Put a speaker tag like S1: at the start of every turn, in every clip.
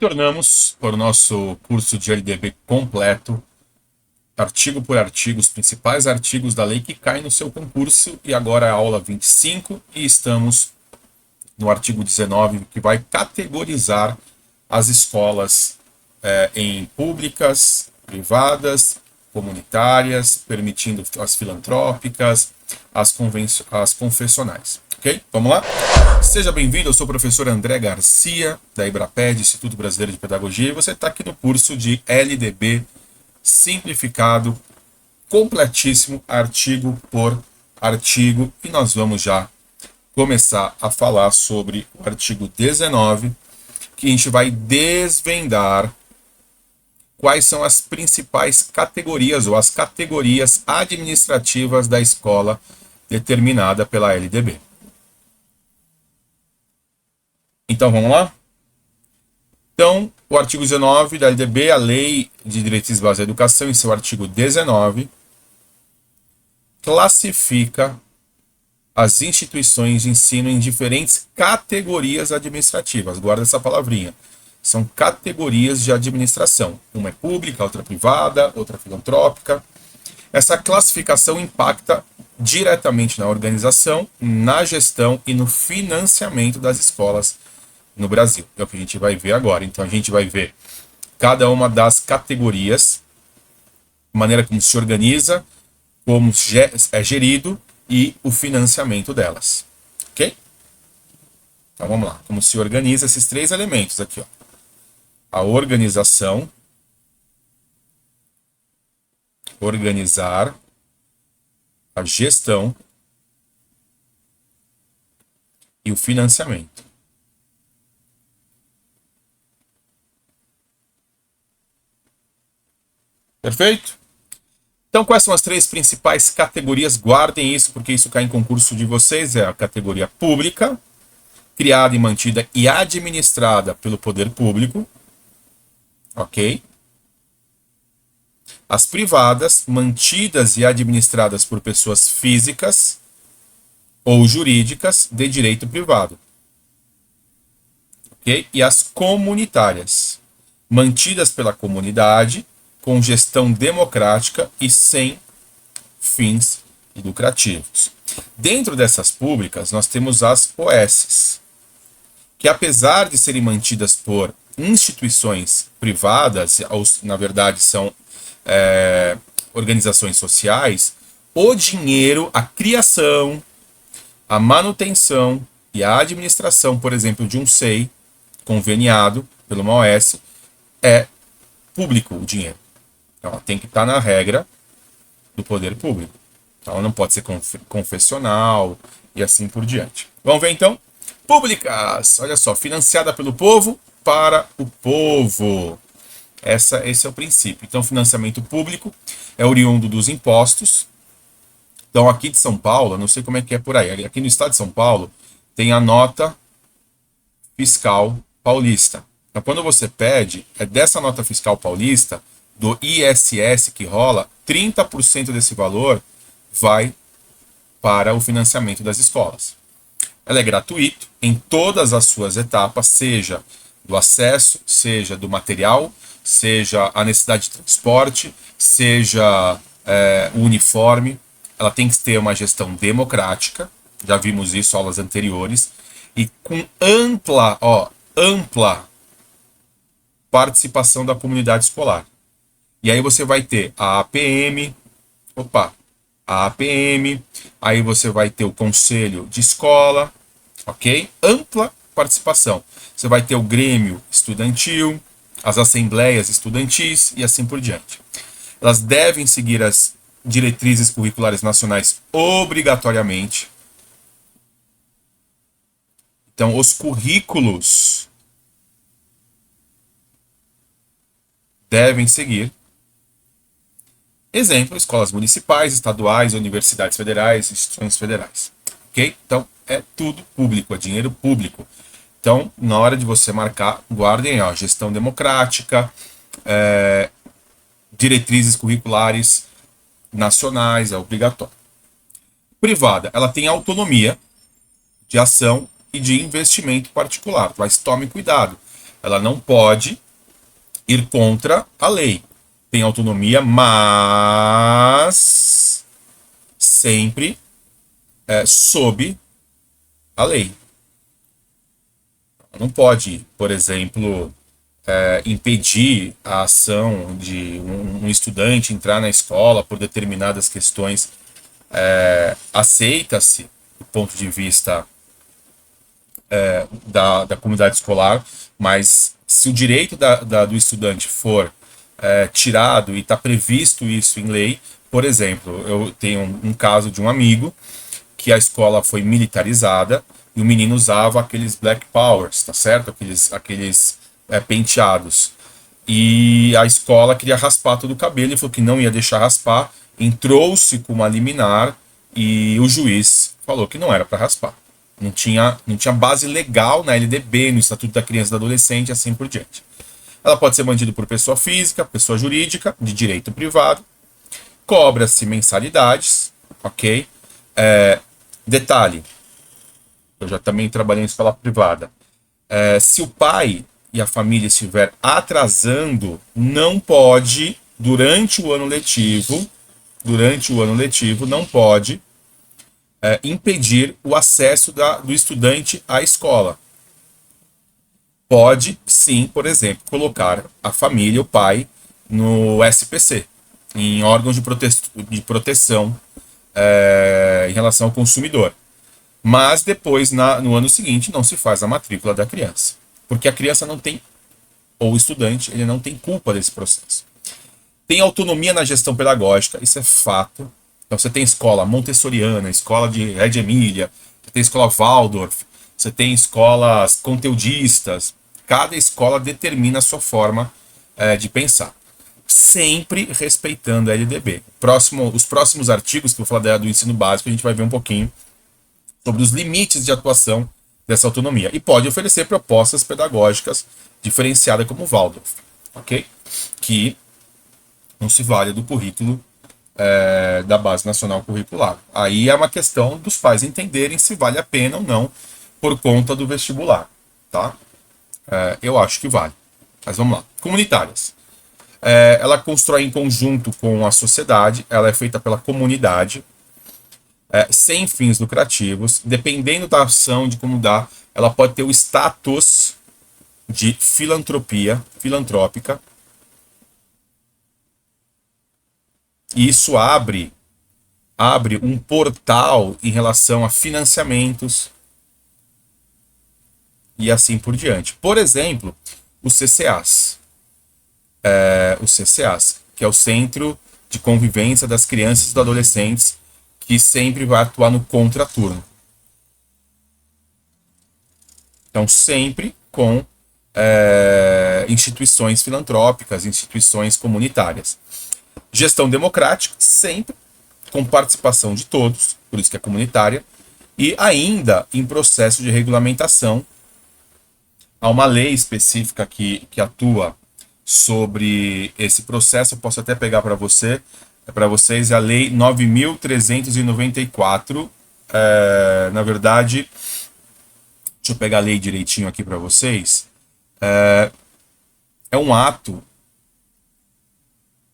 S1: Retornamos para o nosso curso de LDB completo, artigo por artigo, os principais artigos da lei que caem no seu concurso, e agora é a aula 25 e estamos no artigo 19, que vai categorizar as escolas em públicas, privadas, comunitárias, permitindo as filantrópicas, as confessionais. Ok? Vamos lá? Seja bem-vindo, eu sou o professor André Garcia, da Ibraped, Instituto Brasileiro de Pedagogia, e você está aqui no curso de LDB simplificado, completíssimo, artigo por artigo, e nós vamos já começar a falar sobre o artigo 19, que a gente vai desvendar quais são as principais categorias ou as categorias administrativas da escola determinada pela LDB. Então, vamos lá? Então, o artigo 19 da LDB, a Lei de Diretrizes Básicas da Educação, em seu artigo 19, classifica as instituições de ensino em diferentes categorias administrativas. Guarda essa palavrinha. São categorias de administração. Uma é pública, outra é privada, outra é filantrópica. Essa classificação impacta diretamente na organização, na gestão e no financiamento das escolas no Brasil. É o que a gente vai ver agora. Então, a gente vai ver cada uma das categorias, maneira como se organiza, como é gerido e o financiamento delas. Ok? Então, vamos lá. Como se organiza esses três elementos aqui, ó. A organização, organizar, a gestão e o financiamento. Perfeito? Então, quais são as três principais categorias? Guardem isso, porque isso cai em concurso de vocês. É a categoria pública, criada e mantida e administrada pelo poder público. Ok? As privadas, mantidas e administradas por pessoas físicas ou jurídicas de direito privado. Ok? E as comunitárias, mantidas pela comunidade, com gestão democrática e sem fins lucrativos. Dentro dessas públicas, nós temos as OSs, que apesar de serem mantidas por instituições privadas, ou, na verdade são organizações sociais, o dinheiro, a criação, a manutenção e a administração, por exemplo, de um SEI conveniado pelo uma OS, é público o dinheiro. Então, ela tem que estar na regra do poder público. Então, ela não pode ser confessional e assim por diante. Vamos ver, então? Públicas, olha só, financiada pelo povo para o povo. Esse é o princípio. Então, financiamento público é oriundo dos impostos. Então, aqui de São Paulo, não sei como é que é por aí. Aqui no estado de São Paulo, tem a nota fiscal paulista. Então, quando você pede, é dessa nota fiscal paulista, do ISS que rola, 30% desse valor vai para o financiamento das escolas. Ela é gratuita em todas as suas etapas, seja do acesso, seja do material, seja a necessidade de transporte, seja o uniforme. Ela tem que ter uma gestão democrática, já vimos isso em aulas anteriores, e com ampla participação da comunidade escolar. E aí você vai ter a APM, aí você vai ter o conselho de escola, ok? Ampla participação. Você vai ter o grêmio estudantil, as assembleias estudantis e assim por diante. Elas devem seguir as diretrizes curriculares nacionais obrigatoriamente. Então, os currículos devem seguir. Exemplo, escolas municipais, estaduais, universidades federais, instituições federais. Ok? Então, é tudo público, é dinheiro público. Então, na hora de você marcar, guardem, ó, gestão democrática, diretrizes curriculares nacionais, é obrigatório. Privada, ela tem autonomia de ação e de investimento particular, mas tome cuidado. Ela não pode ir contra a lei. Tem autonomia, mas sempre sob a lei. Não pode, por exemplo, impedir a ação de um estudante entrar na escola por determinadas questões. Aceita-se, do ponto de vista da comunidade escolar, mas se o direito do estudante for tirado e está previsto isso em lei, por exemplo, eu tenho um caso de um amigo que a escola foi militarizada e o menino usava aqueles black powers, tá certo? Aqueles penteados. E a escola queria raspar todo o cabelo e falou que não ia deixar raspar, entrou-se com uma liminar e o juiz falou que não era para raspar. Não tinha base legal na LDB, no Estatuto da Criança e do Adolescente e assim por diante. Ela pode ser mantida por pessoa física, pessoa jurídica, de direito privado. Cobra-se mensalidades, ok? Detalhe, eu já também trabalhei em escola privada. Se o pai e a família estiver atrasando, não pode, durante o ano letivo, não pode impedir o acesso do estudante à escola. Pode, sim, por exemplo, colocar a família, o pai, no SPC, em órgãos de proteção em relação ao consumidor. Mas depois, no ano seguinte, não se faz a matrícula da criança. Porque a criança não tem, ou o estudante, ele não tem culpa desse processo. Tem autonomia na gestão pedagógica, isso é fato. Então você tem escola montessoriana, escola de Reggio Emilia, você tem escola Waldorf, você tem escolas conteudistas. Cada escola determina a sua forma de pensar. Sempre respeitando a LDB. Os próximos artigos que eu vou falar do ensino básico, a gente vai ver um pouquinho sobre os limites de atuação dessa autonomia. E pode oferecer propostas pedagógicas diferenciadas como Waldorf, ok? Que não se vale do currículo da Base Nacional Curricular. Aí é uma questão dos pais entenderem se vale a pena ou não por conta do vestibular, tá? Eu acho que vale. Mas vamos lá. Comunitárias. Ela constrói em conjunto com a sociedade, ela é feita pela comunidade, sem fins lucrativos, dependendo da ação, de como dá, ela pode ter o status de filantrópica. E isso abre um portal em relação a financiamentos e assim por diante. Por exemplo, os CCAs. Que é o Centro de Convivência das Crianças e dos Adolescentes, que sempre vai atuar no contraturno. Então, sempre com instituições filantrópicas, instituições comunitárias. Gestão democrática, sempre com participação de todos, por isso que é comunitária, e ainda em processo de regulamentação. Há uma lei específica que atua sobre esse processo, eu posso até pegar para vocês, é a Lei 9.394. Na verdade, deixa eu pegar a lei direitinho aqui para vocês. É um ato.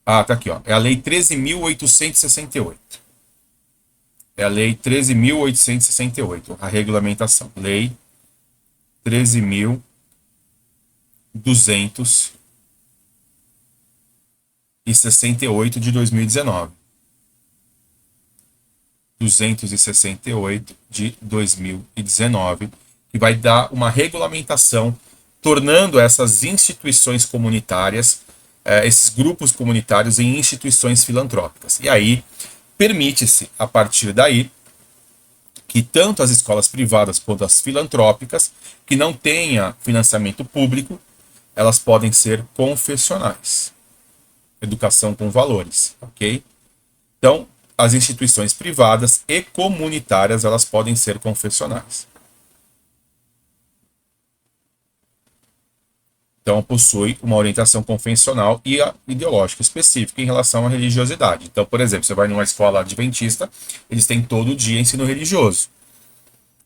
S1: Tá aqui, ó. É a Lei 13.868. É a Lei 13.868, a regulamentação. Lei 13.268 de 2019. 268 de 2019, que vai dar uma regulamentação, tornando essas instituições comunitárias, esses grupos comunitários, em instituições filantrópicas. E aí, permite-se, a partir daí, que tanto as escolas privadas quanto as filantrópicas, que não tenha financiamento público, elas podem ser confessionais. Educação com valores, ok? Então, as instituições privadas e comunitárias, elas podem ser confessionais. Então, possui uma orientação confessional e ideológica específica em relação à religiosidade. Então, por exemplo, você vai numa escola adventista, eles têm todo dia ensino religioso.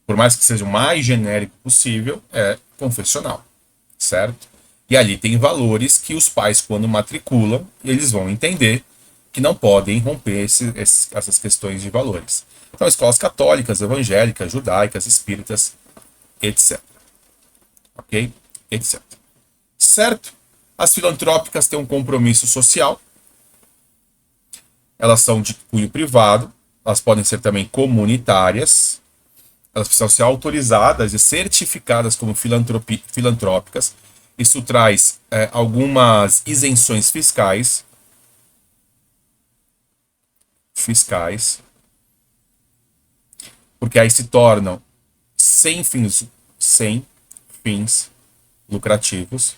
S1: Por mais que seja o mais genérico possível, é confessional, certo? E ali tem valores que os pais, quando matriculam, eles vão entender que não podem romper essas questões de valores. Então, escolas católicas, evangélicas, judaicas, espíritas, etc. Ok? Etc. Certo? As filantrópicas têm um compromisso social. Elas são de cunho privado. Elas podem ser também comunitárias. Elas precisam ser autorizadas e certificadas como filantrópicas. Isso traz algumas isenções fiscais. Porque aí se tornam sem fins lucrativos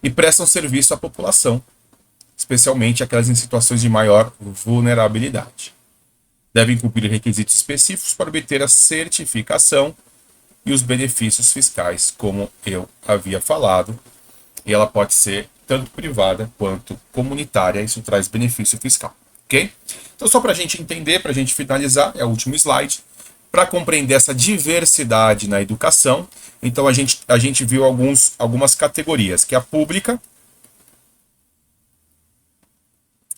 S1: e prestam serviço à população, especialmente aquelas em situações de maior vulnerabilidade. Devem cumprir requisitos específicos para obter a certificação e os benefícios fiscais, como eu havia falado, e ela pode ser tanto privada quanto comunitária, isso traz benefício fiscal, ok? Então, só para a gente entender, para a gente finalizar, é o último slide, para compreender essa diversidade na educação, então a gente viu algumas categorias, que é a pública,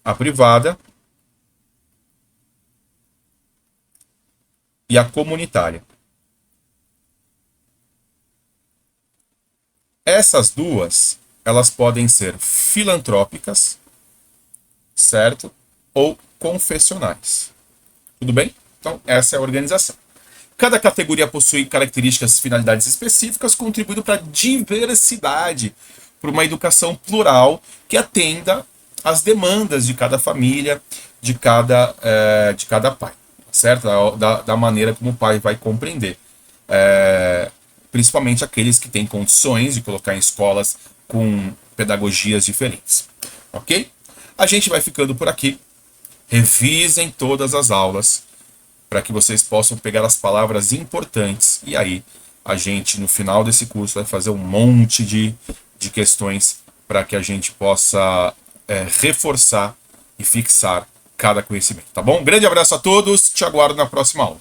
S1: a privada e a comunitária. Essas duas, elas podem ser filantrópicas, certo? Ou confessionais. Tudo bem? Então, essa é a organização. Cada categoria possui características e finalidades específicas, contribuindo para a diversidade, para uma educação plural que atenda às demandas de cada família, de cada pai, certo? Da maneira como o pai vai compreender. Principalmente aqueles que têm condições de colocar em escolas com pedagogias diferentes. Ok? A gente vai ficando por aqui. Revisem todas as aulas para que vocês possam pegar as palavras importantes. E aí, a gente, no final desse curso, vai fazer um monte de questões para que a gente possa reforçar e fixar cada conhecimento. Tá bom? Um grande abraço a todos. Te aguardo na próxima aula.